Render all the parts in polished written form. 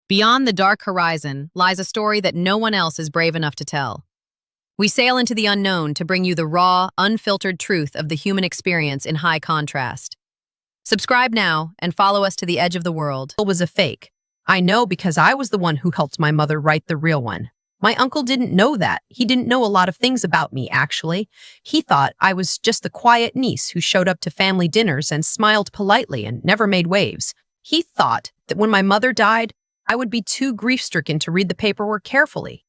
Beyond the dark horizon lies a story that no one else is brave enough to tell. We sail into the unknown to bring you the raw, unfiltered truth of the human experience in high contrast. Subscribe now and follow us to the edge of the world. Was a fake. I know because I was the one who helped my mother write the real one. My uncle didn't know that. He didn't know a lot of things about me, actually. He thought I was just the quiet niece who showed up to family dinners and smiled politely and never made waves. He thought that when my mother died, I would be too grief-stricken to read the paperwork carefully.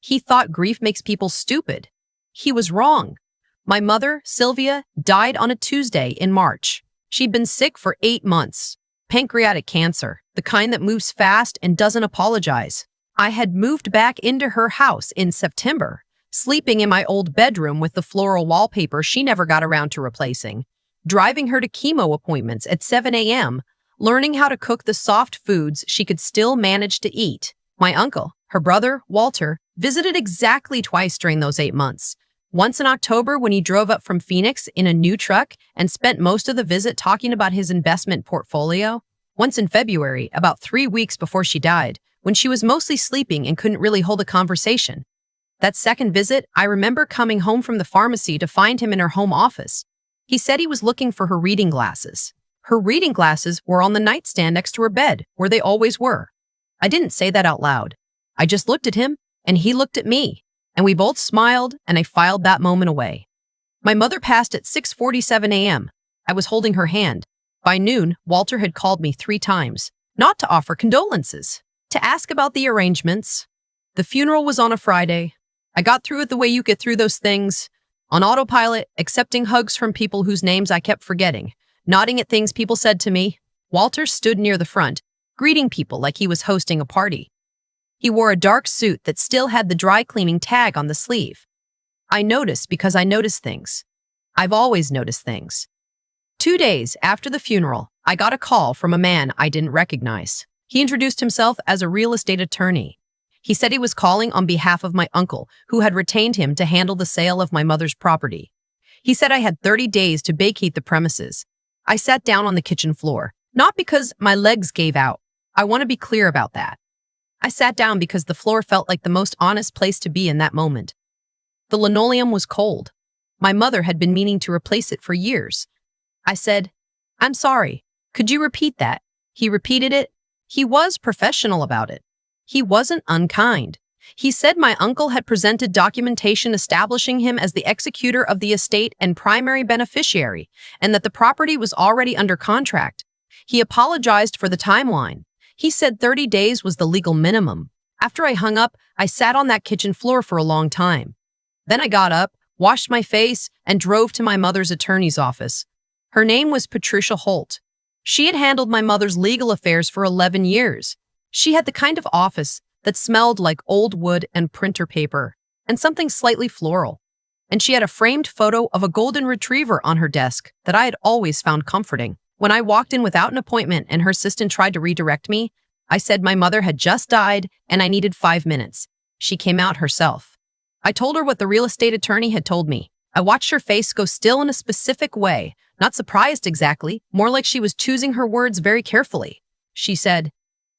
He thought grief makes people stupid. He was wrong. My mother, Sylvia, died on a Tuesday in March. She'd been sick for 8 months. Pancreatic cancer, the kind that moves fast and doesn't apologize. I had moved back into her house in September, sleeping in my old bedroom with the floral wallpaper she never got around to replacing, driving her to chemo appointments at 7 a.m., learning how to cook the soft foods she could still manage to eat. My uncle, her brother, Walter, visited exactly twice during those 8 months. Once in October when he drove up from Phoenix in a new truck and spent most of the visit talking about his investment portfolio. Once in February, about 3 weeks before she died, when she was mostly sleeping and couldn't really hold a conversation. That second visit, I remember coming home from the pharmacy to find him in her home office. He said he was looking for her reading glasses. Her reading glasses were on the nightstand next to her bed, where they always were. I didn't say that out loud. I just looked at him, and he looked at me, and we both smiled, and I filed that moment away. My mother passed at 6:47 a.m. I was holding her hand. By noon, Walter had called me 3 times, not to offer condolences, to ask about the arrangements. The funeral was on a Friday. I got through it the way you get through those things, on autopilot, accepting hugs from people whose names I kept forgetting, nodding at things people said to me. Walter stood near the front, greeting people like he was hosting a party. He wore a dark suit that still had the dry cleaning tag on the sleeve. I noticed because I noticed things. I've always noticed things. 2 days after the funeral, I got a call from a man I didn't recognize. He introduced himself as a real estate attorney. He said he was calling on behalf of my uncle, who had retained him to handle the sale of my mother's property. He said I had 30 days to vacate the premises. I sat down on the kitchen floor, not because my legs gave out. I want to be clear about that. I sat down because the floor felt like the most honest place to be in that moment. The linoleum was cold. My mother had been meaning to replace it for years. I said, "I'm sorry. Could you repeat that?" He repeated it. He was professional about it. He wasn't unkind. He said my uncle had presented documentation establishing him as the executor of the estate and primary beneficiary, and that the property was already under contract. He apologized for the timeline. He said 30 days was the legal minimum. After I hung up, I sat on that kitchen floor for a long time. Then I got up, washed my face, and drove to my mother's attorney's office. Her name was Patricia Holt. She had handled my mother's legal affairs for 11 years. She had the kind of office that smelled like old wood and printer paper, and something slightly floral. And she had a framed photo of a golden retriever on her desk that I had always found comforting. When I walked in without an appointment and her assistant tried to redirect me, I said my mother had just died and I needed 5 minutes. She came out herself. I told her what the real estate attorney had told me. I watched her face go still in a specific way, not surprised exactly, more like she was choosing her words very carefully. She said,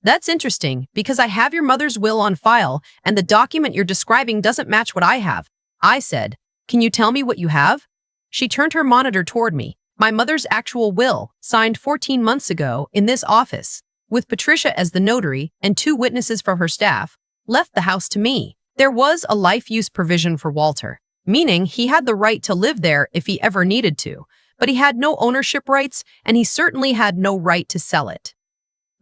"That's interesting, because I have your mother's will on file, and the document you're describing doesn't match what I have." I said, "Can you tell me what you have?" She turned her monitor toward me. My mother's actual will, signed 14 months ago in this office, with Patricia as the notary and 2 witnesses from her staff, left the house to me. There was a life use provision for Walter, meaning he had the right to live there if he ever needed to, but he had no ownership rights, and he certainly had no right to sell it.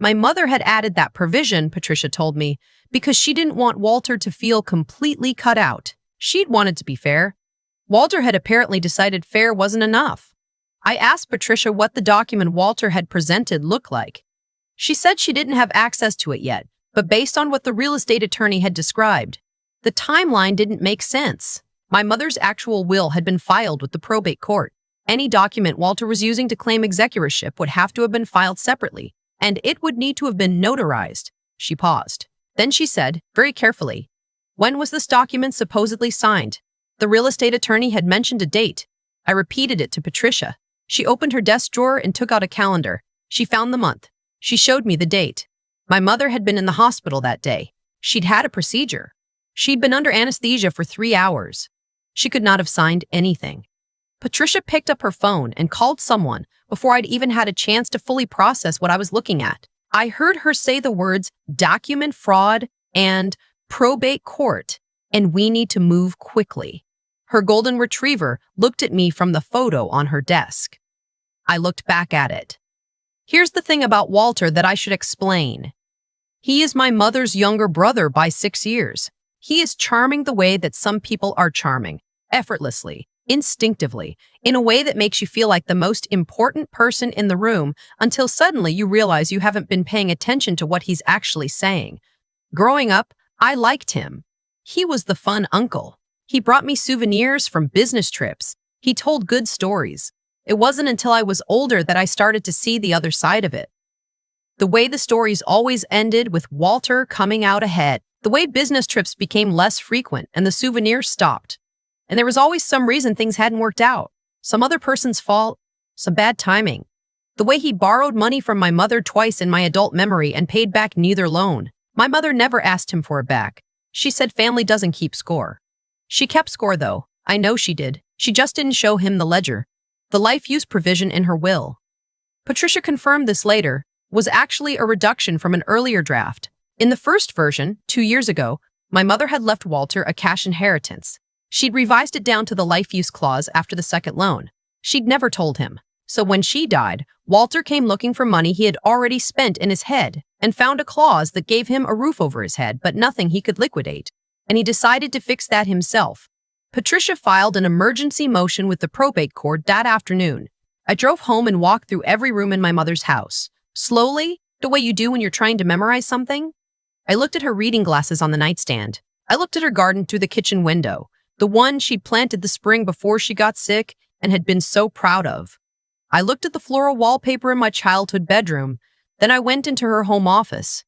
My mother had added that provision, Patricia told me, because she didn't want Walter to feel completely cut out. She'd wanted to be fair. Walter had apparently decided fair wasn't enough. I asked Patricia what the document Walter had presented looked like. She said she didn't have access to it yet, but based on what the real estate attorney had described, the timeline didn't make sense. My mother's actual will had been filed with the probate court. Any document Walter was using to claim executorship would have to have been filed separately, and it would need to have been notarized. She paused. Then she said, very carefully, "When was this document supposedly signed?" The real estate attorney had mentioned a date. I repeated it to Patricia. She opened her desk drawer and took out a calendar. She found the month. She showed me the date. My mother had been in the hospital that day. She'd had a procedure. She'd been under anesthesia for 3 hours. She could not have signed anything. Patricia picked up her phone and called someone before I'd even had a chance to fully process what I was looking at. I heard her say the words document fraud and probate court, and we need to move quickly. Her golden retriever looked at me from the photo on her desk. I looked back at it. Here's the thing about Walter that I should explain. He is my mother's younger brother by 6 years. He is charming the way that some people are charming, effortlessly, instinctively, in a way that makes you feel like the most important person in the room until suddenly you realize you haven't been paying attention to what he's actually saying. Growing up, I liked him. He was the fun uncle. He brought me souvenirs from business trips. He told good stories. It wasn't until I was older that I started to see the other side of it. The way the stories always ended with Walter coming out ahead, the way business trips became less frequent and the souvenirs stopped. And there was always some reason things hadn't worked out. Some other person's fault, some bad timing. The way he borrowed money from my mother twice in my adult memory and paid back neither loan. My mother never asked him for it back. She said family doesn't keep score. She kept score though. I know she did. She just didn't show him the ledger. The life use provision in her will. Patricia confirmed this later, was actually a reduction from an earlier draft. In the first version, 2 years ago, my mother had left Walter a cash inheritance. She'd revised it down to the life use clause after the second loan. She'd never told him. So when she died, Walter came looking for money he had already spent in his head and found a clause that gave him a roof over his head but nothing he could liquidate. And he decided to fix that himself. Patricia filed an emergency motion with the probate court that afternoon. I drove home and walked through every room in my mother's house. Slowly, the way you do when you're trying to memorize something. I looked at her reading glasses on the nightstand. I looked at her garden through the kitchen window, the one she'd planted the spring before she got sick and had been so proud of. I looked at the floral wallpaper in my childhood bedroom. Then I went into her home office.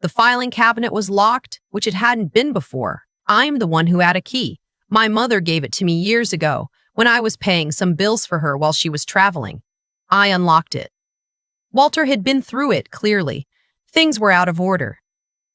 The filing cabinet was locked, which it hadn't been before. I'm the one who had a key. My mother gave it to me years ago when I was paying some bills for her while she was traveling. I unlocked it. Walter had been through it, clearly. Things were out of order.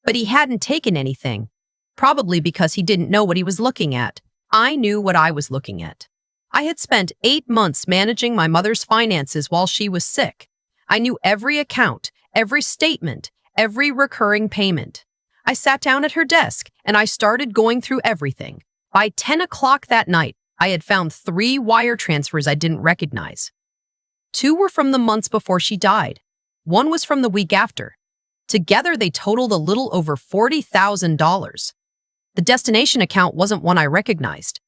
But he hadn't taken anything, probably because he didn't know what he was looking at. I knew what I was looking at. I had spent 8 months managing my mother's finances while she was sick. I knew every account, every statement, every recurring payment. I sat down at her desk and I started going through everything. By 10 o'clock that night, I had found 3 wire transfers I didn't recognize. 2 were from the months before she died. 1 was from the week after. Together, they totaled a little over $40,000. The destination account wasn't one I recognized.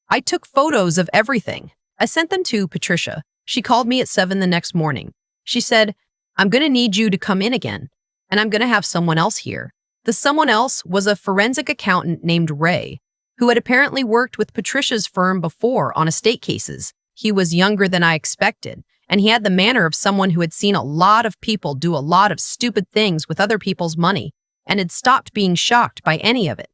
I took photos of everything. I sent them to Patricia. She called me at 7 the next morning. She said, "I'm going to need you to come in again, and I'm going to have someone else here." The someone else was a forensic accountant named Ray, who had apparently worked with Patricia's firm before on estate cases. He was younger than I expected, and he had the manner of someone who had seen a lot of people do a lot of stupid things with other people's money and had stopped being shocked by any of it.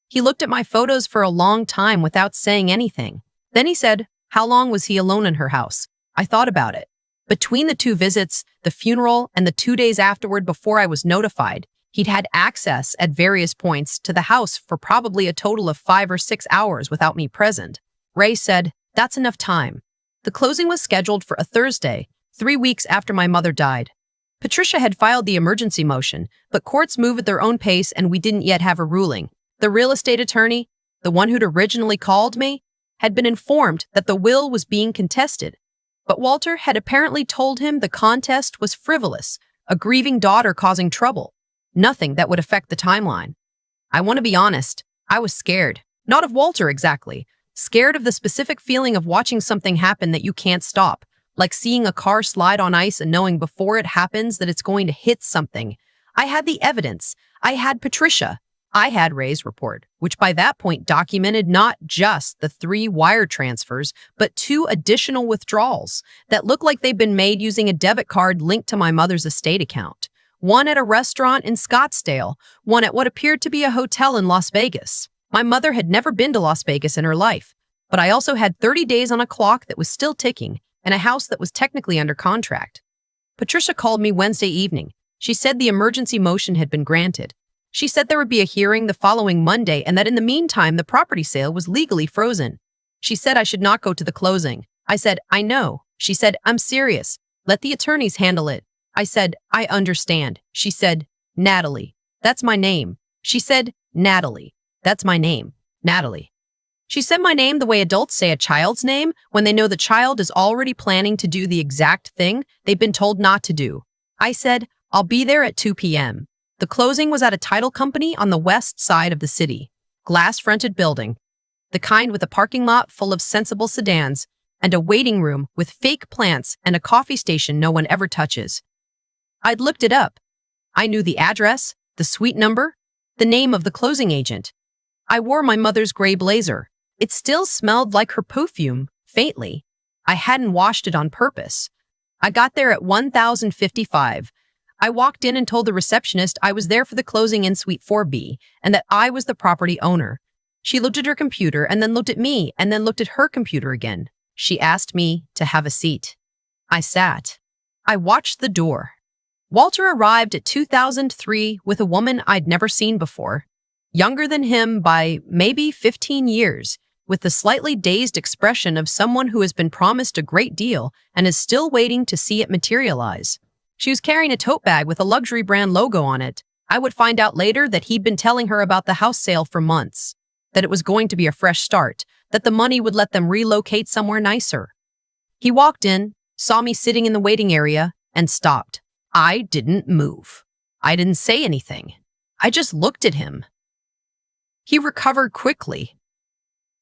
He looked at my photos for a long time without saying anything. Then he said, "How long was he alone in her house?" I thought about it. Between the 2 visits, the funeral, and the 2 days afterward before I was notified, he'd had access at various points to the house for probably a total of 5 or 6 hours without me present. Ray said, "That's enough time." The closing was scheduled for a Thursday, 3 weeks after my mother died. Patricia had filed the emergency motion, but courts move at their own pace and we didn't yet have a ruling. The real estate attorney, the one who'd originally called me, had been informed that the will was being contested. But Walter had apparently told him the contest was frivolous, a grieving daughter causing trouble. Nothing that would affect the timeline. I want to be honest, I was scared. Not of Walter exactly. Scared of the specific feeling of watching something happen that you can't stop, like seeing a car slide on ice and knowing before it happens that it's going to hit something. I had the evidence. I had Patricia. I had Ray's report, which by that point documented not just the 3 wire transfers, but 2 additional withdrawals that looked like they'd been made using a debit card linked to my mother's estate account. One at a restaurant in Scottsdale, one at what appeared to be a hotel in Las Vegas. My mother had never been to Las Vegas in her life, but I also had 30 days on a clock that was still ticking and a house that was technically under contract. Patricia called me Wednesday evening. She said the emergency motion had been granted. She said there would be a hearing the following Monday and that in the meantime, the property sale was legally frozen. She said I should not go to the closing. I said, I know. She said, I'm serious. Let the attorneys handle it. I said, I understand. She said, Natalie. That's my name. She said, Natalie. That's my name. Natalie. She said my name the way adults say a child's name when they know the child is already planning to do the exact thing they've been told not to do. I said, I'll be there at 2 p.m. The closing was at a title company on the west side of the city. Glass-fronted building. The kind with a parking lot full of sensible sedans and a waiting room with fake plants and a coffee station no one ever touches. I'd looked it up. I knew the address, the suite number, the name of the closing agent. I wore my mother's gray blazer. It still smelled like her perfume, faintly. I hadn't washed it on purpose. I got there at 1055. I walked in and told the receptionist I was there for the closing in Suite 4B and that I was the property owner. She looked at her computer and then looked at me and then looked at her computer again. She asked me to have a seat. I sat. I watched the door. Walter arrived at 2003 with a woman I'd never seen before, younger than him by maybe 15 years, with the slightly dazed expression of someone who has been promised a great deal and is still waiting to see it materialize. She was carrying a tote bag with a luxury brand logo on it. I would find out later that he'd been telling her about the house sale for months, that it was going to be a fresh start, that the money would let them relocate somewhere nicer. He walked in, saw me sitting in the waiting area, and stopped. I didn't move. I didn't say anything. I just looked at him. He recovered quickly.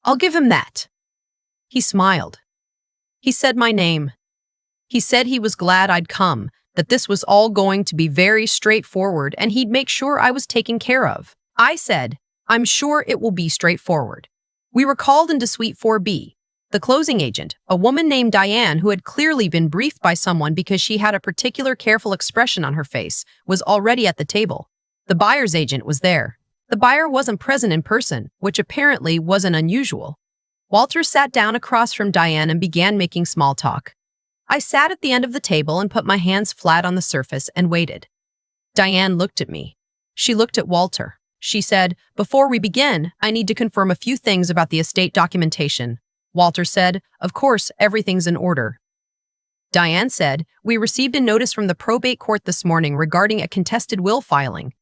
I'll give him that. He smiled. He said my name. He said he was glad I'd come, that this was all going to be very straightforward and he'd make sure I was taken care of. I said, I'm sure it will be straightforward. We were called into Suite 4B. The closing agent, a woman named Diane who had clearly been briefed by someone because she had a particular careful expression on her face, was already at the table. The buyer's agent was there. The buyer wasn't present in person, which apparently wasn't unusual. Walter sat down across from Diane and began making small talk. I sat at the end of the table and put my hands flat on the surface and waited. Diane looked at me. She looked at Walter. She said, before we begin, I need to confirm a few things about the estate documentation. Walter said, of course, everything's in order. Diane said, we received a notice from the probate court this morning regarding a contested will filing.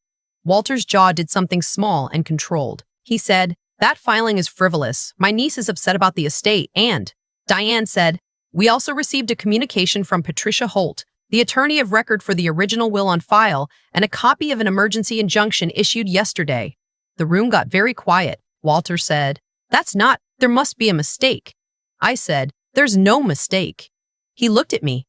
Walter's jaw did something small and controlled. He said, that filing is frivolous. My niece is upset about the estate and, Diane said, we also received a communication from Patricia Holt, the attorney of record for the original will on file, and a copy of an emergency injunction issued yesterday. The room got very quiet. Walter said, there must be a mistake. I said, there's no mistake. He looked at me,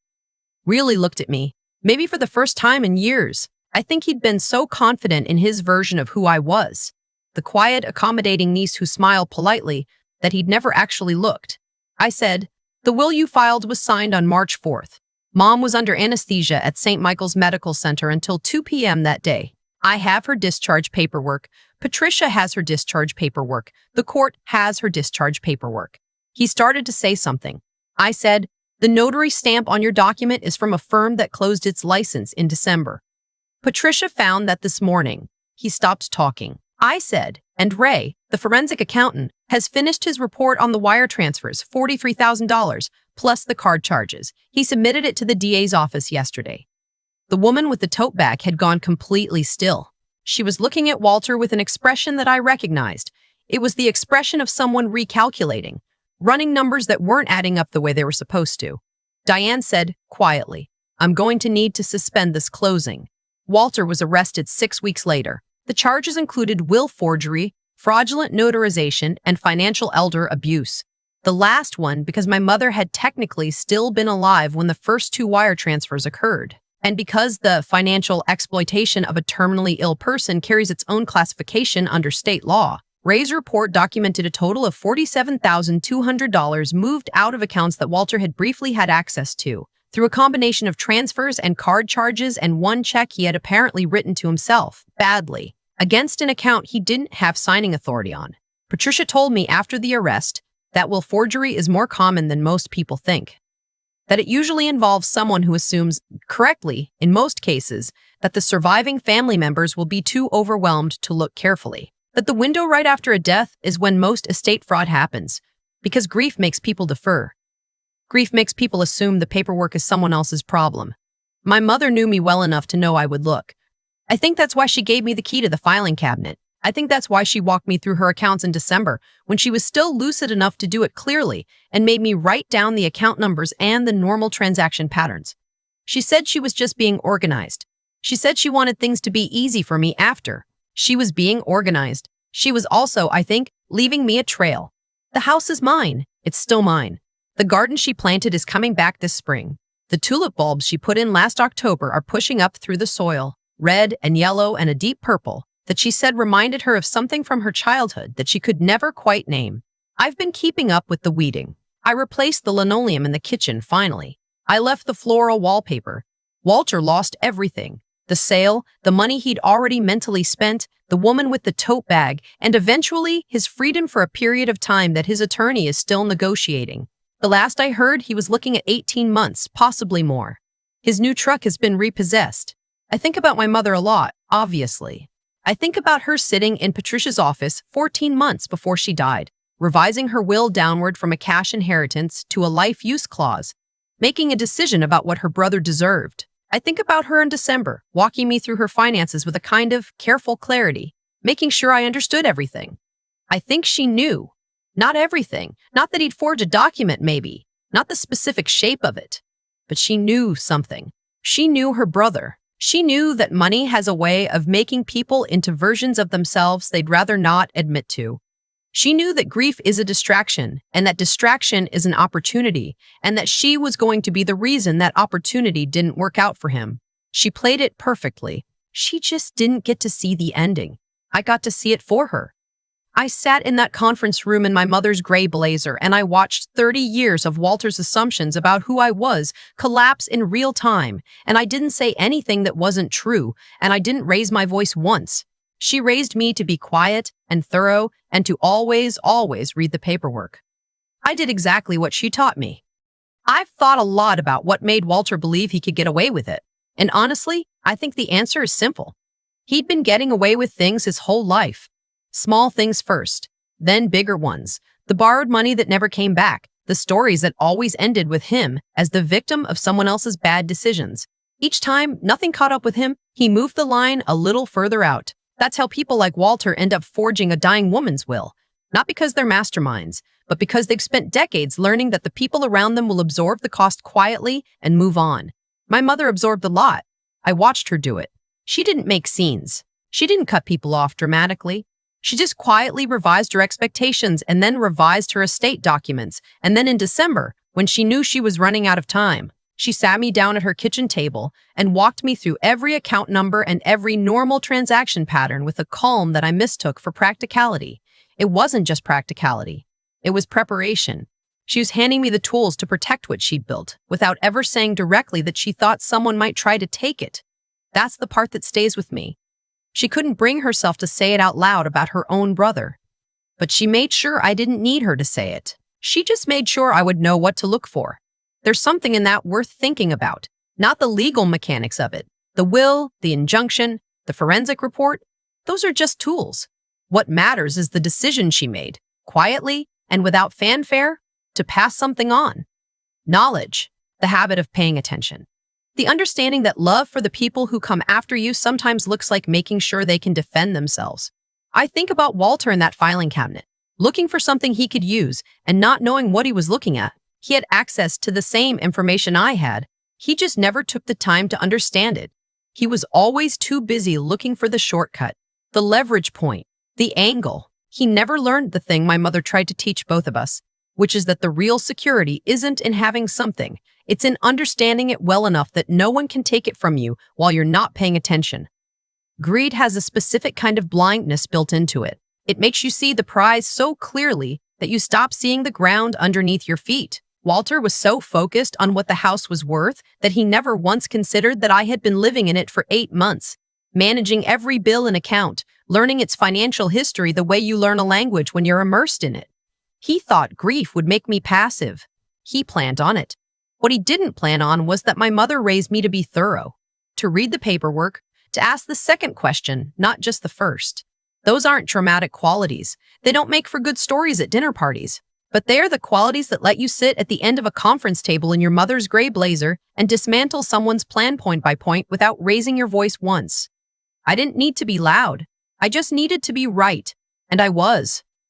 really looked at me, maybe for the first time in years. I think he'd been so confident in his version of who I was, the quiet, accommodating niece who smiled politely, that he'd never actually looked. I said, the will you filed was signed on March 4th. Mom was under anesthesia at St. Michael's Medical Center until 2 p.m. that day. I have her discharge paperwork. Patricia has her discharge paperwork. The court has her discharge paperwork. He started to say something. I said, the notary stamp on your document is from a firm that closed its license in December. Patricia found that this morning. He stopped talking. I said, and Ray, the forensic accountant, has finished his report on the wire transfers, $43,000, plus the card charges. He submitted it to the DA's office yesterday. The woman with the tote bag had gone completely still. She was looking at Walter with an expression that I recognized. It was the expression of someone recalculating, running numbers that weren't adding up the way they were supposed to. Diane said, quietly, I'm going to need to suspend this closing. Walter was arrested 6 weeks later. The charges included will forgery, fraudulent notarization, and financial elder abuse. The last one because my mother had technically still been alive when the first 2 wire transfers occurred. And because the financial exploitation of a terminally ill person carries its own classification under state law. Ray's report documented a total of $47,200 moved out of accounts that Walter had briefly had access to, through a combination of transfers and card charges and one check he had apparently written to himself, badly, against an account he didn't have signing authority on. Patricia told me after the arrest that will forgery is more common than most people think. that it usually involves someone who assumes, correctly, in most cases, that the surviving family members will be too overwhelmed to look carefully. That the window right after a death is when most estate fraud happens, because grief makes people defer. Grief makes people assume the paperwork is someone else's problem. My mother knew me well enough to know I would look. I think that's why she gave me the key to the filing cabinet. I think that's why she walked me through her accounts in December, when she was still lucid enough to do it clearly, and made me write down the account numbers and the normal transaction patterns. She said she was just being organized. She said she wanted things to be easy for me after. She was being organized. She was also, I think, leaving me a trail. The house is mine. It's still mine. The garden she planted is coming back this spring. The tulip bulbs she put in last October are pushing up through the soil, red and yellow and a deep purple, that she said reminded her of something from her childhood that she could never quite name. I've been keeping up with the weeding. I replaced the linoleum in the kitchen, finally. I left the floral wallpaper. Walter lost everything. The sale, the money he'd already mentally spent, the woman with the tote bag, and eventually his freedom for a period of time that his attorney is still negotiating. The last I heard, he was looking at 18 months, possibly more. His new truck has been repossessed. I think about my mother a lot, obviously. I think about her sitting in Patricia's office 14 months before she died, revising her will downward from a cash inheritance to a life use clause, making a decision about what her brother deserved. I think about her in December, walking me through her finances with a kind of careful clarity, making sure I understood everything. I think she knew. Not everything. Not that he'd forged a document, maybe. Not the specific shape of it. But she knew something. She knew her brother. She knew that money has a way of making people into versions of themselves they'd rather not admit to. She knew that grief is a distraction, and that distraction is an opportunity, and that she was going to be the reason that opportunity didn't work out for him. She played it perfectly. She just didn't get to see the ending. I got to see it for her. I sat in that conference room in my mother's gray blazer, and I watched 30 years of Walter's assumptions about who I was collapse in real time, and I didn't say anything that wasn't true, and I didn't raise my voice once. She raised me to be quiet and thorough and to always read the paperwork. I did exactly what she taught me. I've thought a lot about what made Walter believe he could get away with it, and honestly, I think the answer is simple. He'd been getting away with things his whole life. Small things first, then bigger ones. The borrowed money that never came back. The stories that always ended with him as the victim of someone else's bad decisions. Each time nothing caught up with him, he moved the line a little further out. That's how people like Walter end up forging a dying woman's will. Not because they're masterminds, but because they've spent decades learning that the people around them will absorb the cost quietly and move on. My mother absorbed a lot. I watched her do it. She didn't make scenes. She didn't cut people off dramatically. She just quietly revised her expectations and then revised her estate documents. And then in December, when she knew she was running out of time, she sat me down at her kitchen table and walked me through every account number and every normal transaction pattern with a calm that I mistook for practicality. It wasn't just practicality. It was preparation. She was handing me the tools to protect what she'd built, without ever saying directly that she thought someone might try to take it. That's the part that stays with me. She couldn't bring herself to say it out loud about her own brother. But she made sure I didn't need her to say it. She just made sure I would know what to look for. There's something in that worth thinking about, not the legal mechanics of it. The will, the injunction, the forensic report, those are just tools. What matters is the decision she made, quietly and without fanfare, to pass something on. Knowledge, the habit of paying attention. The understanding that love for the people who come after you sometimes looks like making sure they can defend themselves. I think about Walter in that filing cabinet, looking for something he could use and not knowing what he was looking at. He had access to the same information I had. He just never took the time to understand it. He was always too busy looking for the shortcut, the leverage point, the angle. He never learned the thing my mother tried to teach both of us, which is that the real security isn't in having something. It's in understanding it well enough that no one can take it from you while you're not paying attention. Greed has a specific kind of blindness built into it. It makes you see the prize so clearly that you stop seeing the ground underneath your feet. Walter was so focused on what the house was worth that he never once considered that I had been living in it for 8 months, managing every bill and account, learning its financial history the way you learn a language when you're immersed in it. He thought grief would make me passive. He planned on it. What he didn't plan on was that my mother raised me to be thorough, to read the paperwork, to ask the second question, not just the first. Those aren't traumatic qualities. They don't make for good stories at dinner parties. But they are the qualities that let you sit at the end of a conference table in your mother's gray blazer and dismantle someone's plan point by point without raising your voice once. I didn't need to be loud. I just needed to be right. And I was.